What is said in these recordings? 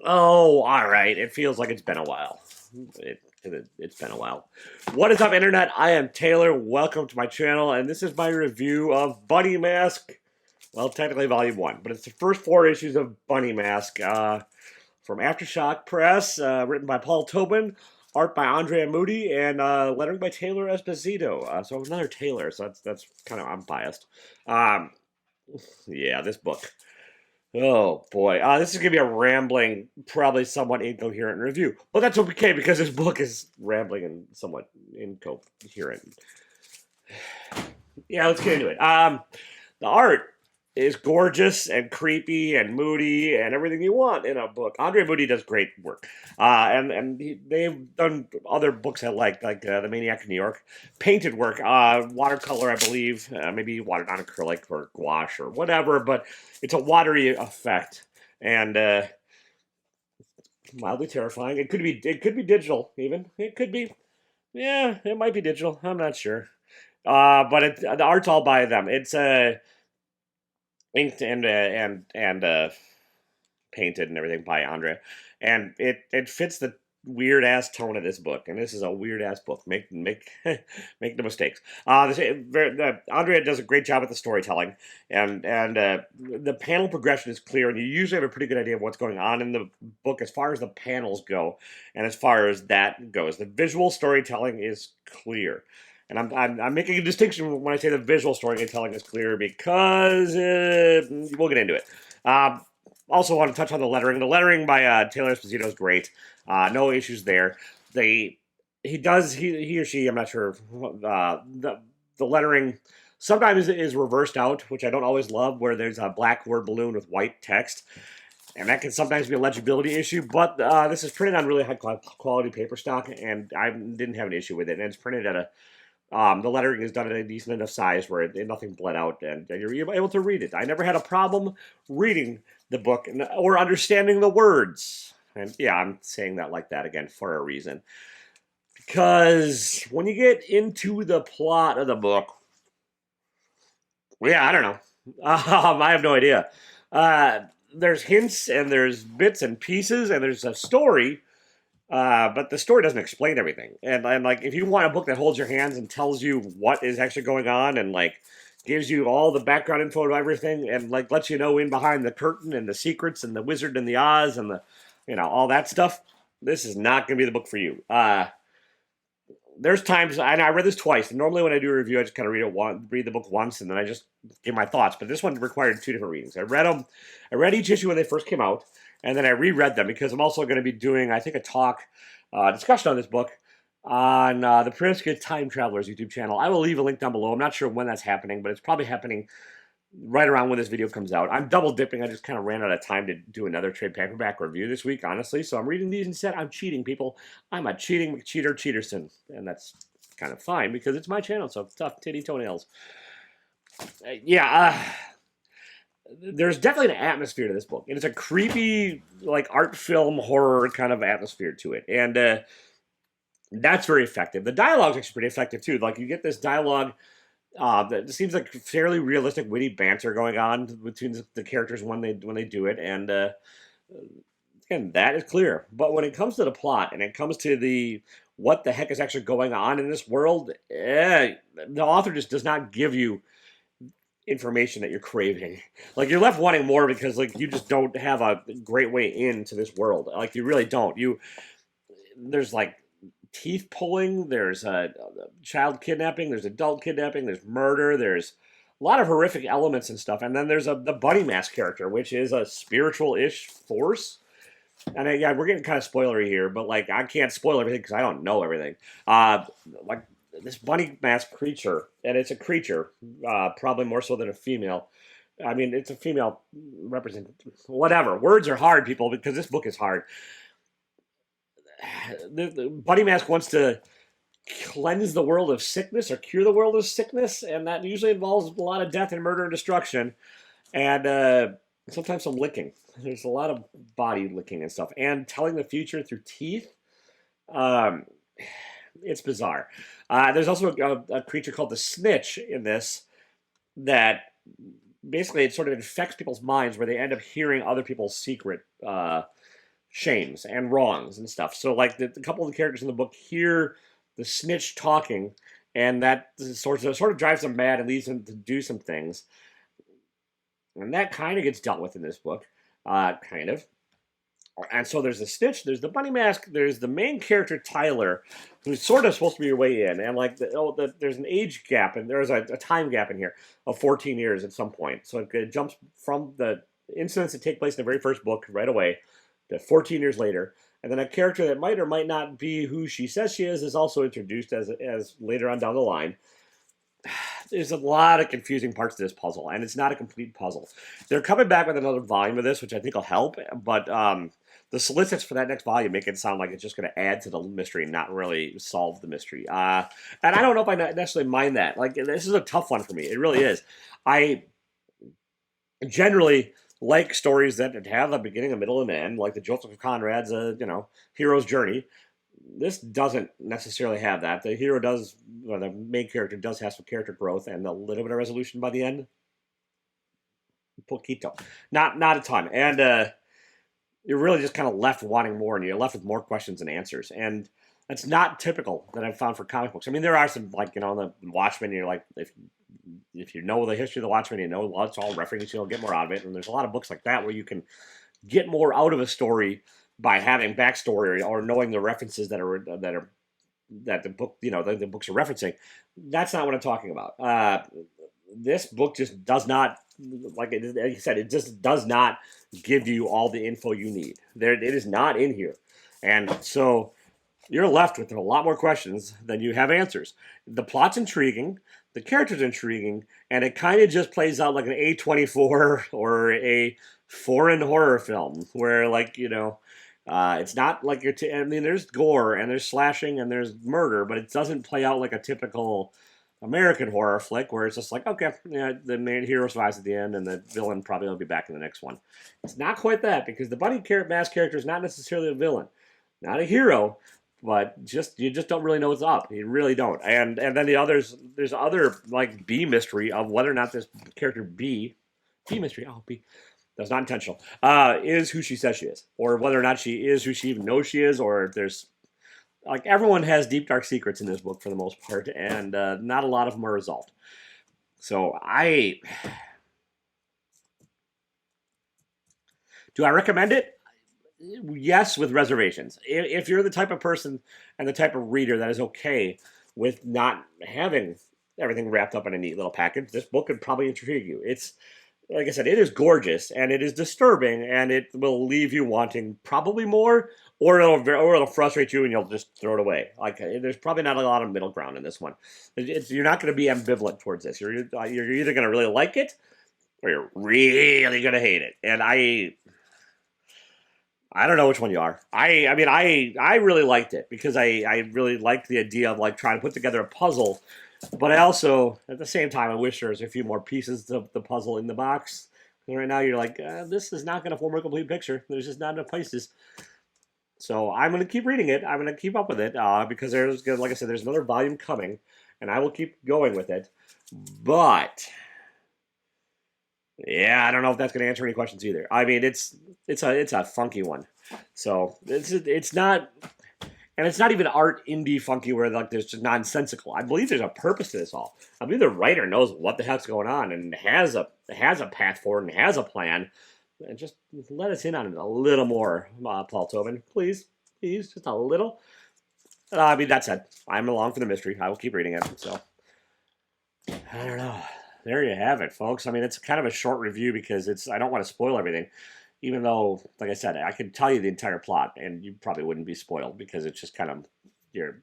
Oh, all right. It feels like it's been a while. It's been a while. What is up, Internet? I am Taylor. Welcome to my channel, and this is my review of Bunny Mask. Well, technically Volume 1, but it's the first 4 issues of Bunny Mask from Aftershock Press, written by Paul Tobin, art by Andrea Mutti, and lettering by Taylor Esposito. So another Taylor, so that's kind of, I'm biased. Um, yeah, this book. Oh boy, this is gonna be a rambling, probably somewhat incoherent review, but that's okay because this book is rambling and somewhat incoherent. Yeah, let's get into it. The art is gorgeous and creepy and moody and everything you want in a book. Andre Moody does great work, they've done other books I like The Maniac in New York, painted work, watercolor, I believe, maybe watered on acrylic or gouache or whatever, but it's a watery effect and mildly terrifying. It could be digital even. It could be, yeah, it might be digital. I'm not sure. But the art's all by them. It's inked and painted and everything by Andrea, and it fits the weird ass tone of this book. And this is a weird ass book. Make make no mistakes. Andrea does a great job at the storytelling, and the panel progression is clear, and you usually have a pretty good idea of what's going on in the book as far as the panels go, and as far as that goes. The visual storytelling is clear. And I'm making a distinction when I say the visual storytelling is clear because we'll get into it. Also want to touch on the lettering. The lettering by Taylor Esposito is great. No issues there. They he or she, I'm not sure. The lettering sometimes is reversed out, which I don't always love, where there's a black word balloon with white text, and that can sometimes be a legibility issue. But this is printed on really high quality paper stock, and I didn't have an issue with it. And it's printed at a the lettering is done at a decent enough size where nothing bled out, and you're able to read it. I never had a problem reading the book or understanding the words. And yeah, I'm saying that like that again for a reason. Because when you get into the plot of the book, yeah, I don't know. I have no idea. Uh, there's hints and there's bits and pieces and there's a story, but the story doesn't explain everything. And like, if you want a book that holds your hands and tells you what is actually going on and like gives you all the background info of everything and like lets you know in behind the curtain and the secrets and the Wizard and the Oz and the all that stuff, this is not going to be the book for you. There's times, and I read this twice. And normally when I do a review, I just kind of read the book once, and then I just give my thoughts. But this one required two different readings. I read each issue when they first came out, and then I reread them because I'm also going to be doing, I think, a talk discussion on this book on the Prisca Time Travelers YouTube channel. I will leave a link down below. I'm not sure when that's happening, but it's probably happening right around when this video comes out. I'm double dipping. I just kind of ran out of time to do another trade paperback review this week, honestly. So I'm reading these instead. I'm cheating, people. I'm a cheating McCheater Cheaterson. And that's kind of fine because it's my channel, so tough titty toenails. Yeah, there's definitely an atmosphere to this book. And it's a creepy, like, art film horror kind of atmosphere to it. And that's very effective. The dialogue's actually pretty effective, too. Like, you get this dialogue it seems like fairly realistic, witty banter going on between the characters when they do it, and that is clear. But when it comes to the plot and it comes to the what the heck is actually going on in this world, the author just does not give you information that you're craving. Like you're left wanting more because like you just don't have a great way into this world. Like you really don't. There's like teeth pulling, there's child kidnapping, there's adult kidnapping, there's murder, there's a lot of horrific elements and stuff. And then there's the Bunny Mask character, which is a spiritual-ish force. And yeah, we're getting kind of spoilery here, but like I can't spoil everything because I don't know everything. Like this Bunny Mask creature, and it's a creature, probably more so than a female. I mean, it's a female represent. Whatever. Words are hard, people, because this book is hard. The Bunny Mask wants to cleanse the world of sickness or cure the world of sickness, and that usually involves a lot of death and murder and destruction, and sometimes some licking. There's a lot of body licking and stuff, and telling the future through teeth. Um, it's bizarre. There's also a creature called the Snitch in this that basically it sort of infects people's minds where they end up hearing other people's secret shames and wrongs and stuff. So like a couple of the characters in the book hear the snitch talking, and that sort of drives them mad and leads them to do some things, and that kind of gets dealt with in this book, kind of. And so there's the snitch, there's the bunny mask, there's the main character Tyler, who's sort of supposed to be your way in, and like there's an age gap and there's a time gap in here of 14 years at some point. So it jumps from the incidents that take place in the very first book right away to 14 years later, and then a character that might or might not be who she says she is also introduced as later on down the line. There's a lot of confusing parts to this puzzle, and it's not a complete puzzle. They're coming back with another volume of this, which I think will help, but the solicits for that next volume make it sound like it's just going to add to the mystery and not really solve the mystery. And I don't know if I necessarily mind that. Like, this is a tough one for me. It really is. I generally like stories that have a beginning, a middle, and an end, like the Joseph Conrad's, hero's journey. This doesn't necessarily have that. The hero does, or the main character does have some character growth and a little bit of resolution by the end. Poquito. Not a ton. And you're really just kind of left wanting more, and you're left with more questions than answers. And that's not typical that I've found for comic books. I mean, there are some, like, the Watchmen, you're like, if you know the history of the Watchmen, you know it's all referenced, you'll get more out of it. And there's a lot of books like that where you can get more out of a story by having backstory or knowing the references that the book, the books are referencing. That's not what I'm talking about. This book just does not, like I said, it just does not give you all the info you need. It is not in here. And so you're left with a lot more questions than you have answers. The plot's intriguing, the character's intriguing, and it kind of just plays out like an A24 or a foreign horror film where, like, it's not like I mean, there's gore and there's slashing and there's murder, but it doesn't play out like a typical American horror flick where it's just like, okay, the main hero survives at the end and the villain probably will be back in the next one. It's not quite that, because the bunny mask character is not necessarily a villain, not a hero, but you just don't really know what's up. You really don't. And then there's other like B mystery of whether or not this character B mystery, B. That's not intentional. Is who she says she is, or whether or not she is who she even knows she is, or if there's, like, everyone has deep dark secrets in this book for the most part, and not a lot of them are resolved. So do I recommend it? Yes, with reservations. If you're the type of person and the type of reader that is okay with not having everything wrapped up in a neat little package, this book could probably intrigue you. It's, like I said, it is gorgeous, and it is disturbing, and it will leave you wanting probably more, or it'll frustrate you, and you'll just throw it away. Like, there's probably not a lot of middle ground in this one. You're not going to be ambivalent towards this. You're either going to really like it, or you're really going to hate it. And I don't know which one you are. I mean, I really liked it, because I really liked the idea of, like, trying to put together a puzzle. But I also, at the same time, I wish there was a few more pieces of the puzzle in the box. And right now, you're like, this is not going to form a complete picture. There's just not enough pieces. So I'm going to keep reading it. I'm going to keep up with it, because there's, like I said, there's another volume coming, and I will keep going with it. But yeah, I don't know if that's going to answer any questions either. I mean, it's a funky one. So it's not. And it's not even art indie funky where, like, there's just nonsensical. I believe there's a purpose to this all. I believe the writer knows what the heck's going on and has a path forward and has a plan. And just let us in on it a little more, Paul Tobin. Please, just a little. I mean, that said, I'm along for the mystery. I will keep reading it. So, I don't know. There you have it, folks. I mean, it's kind of a short review because I don't want to spoil everything. Even though, like I said, I could tell you the entire plot, and you probably wouldn't be spoiled, because it's just kind of, you're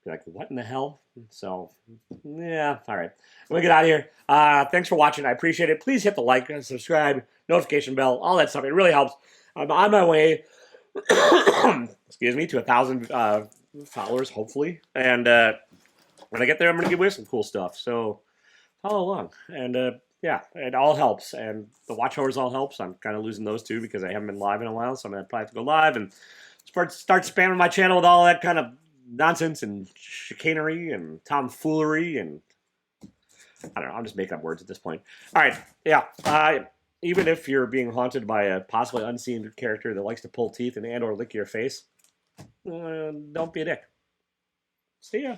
like, what in the hell? So, yeah, all right. I'm going to get out of here. Thanks for watching. I appreciate it. Please hit the like, subscribe, notification bell, all that stuff. It really helps. I'm on my way, excuse me, to 1,000 followers, hopefully. And when I get there, I'm going to give away some cool stuff. So, follow along. And, yeah, it all helps, and the watch hours all helps. I'm kind of losing those too because I haven't been live in a while, so I'm going to probably have to go live and start spamming my channel with all that kind of nonsense and chicanery and tomfoolery, and I don't know, I'm just making up words at this point. All right, yeah, even if you're being haunted by a possibly unseen character that likes to pull teeth and or lick your face, don't be a dick. See ya.